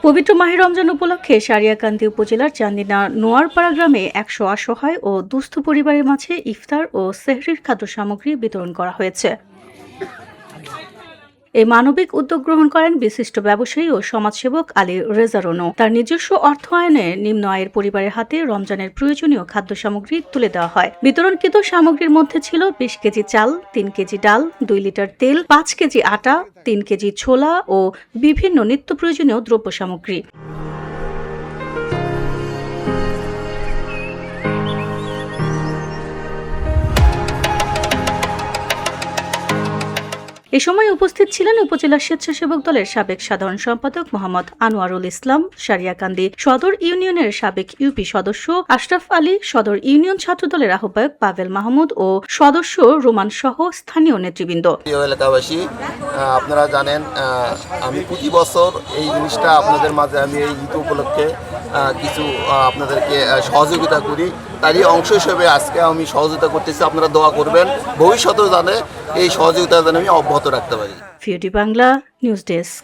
পবিত্র মাহে রমজান উপলক্ষে সারিয়াকান্দি উপজেলার চান্দিনা নোয়ারপাড়া গ্রামে ১০০ অসহায় ও দুস্থ পরিবারের মাঝে ইফতার ও সেহরির খাদ্য সামগ্রী বিতরণ করা হয়েছে। এই মানবিক উদ্যোগ গ্রহণ করেন বিশিষ্ট ব্যবসায়ী ও সমাজসেবক আলী রেজা রনু। তার নিজস্ব অর্থায়নে নিম্ন আয়ের পরিবারের হাতে রমজানের প্রয়োজনীয় খাদ্য সামগ্রী তুলে দেওয়া হয়। বিতরণকৃত সামগ্রীর মধ্যে ছিল ২০ কেজি চাল, ৩ কেজি ডাল, ২ লিটার তেল, ৫ কেজি আটা, ৩ কেজি ছোলা ও বিভিন্ন নিত্য প্রয়োজনীয় দ্রব্য সামগ্রী। এ সময় উপস্থিত ছিলেন উপজেলা স্বেচ্ছাসেবক দলের সাবেক সাধারণ সম্পাদক মোহাম্মদ আনোয়ারুল ইসলাম, সারিয়াকান্দি সদর ইউনিয়নের সাবেক ইউপি সদস্য আশরাফ আলী, সদর ইউনিয়ন ছাত্রদলের আহ্বায়ক পাভেল মাহমুদ ও সদস্য রোমান সহ স্থানীয় নেতৃবৃন্দ। এলাকাবাসী, আপনারা জানেন আমি প্রতি বছর এই জিনিসটা আপনাদের মাঝে আমি এই ঈদ উপলক্ষে কিছু আপনাদেরকে সহযোগিতা করি, তারই অংশ হিসেবে আজকে আমি সহযোগিতা করতেছি। আপনারা দোয়া করবেন ভবিষ্যতেও জানে এই সহযোগিতা যেন আমি অব্যাহত রাখতে পারি। VOD Bangla news desk.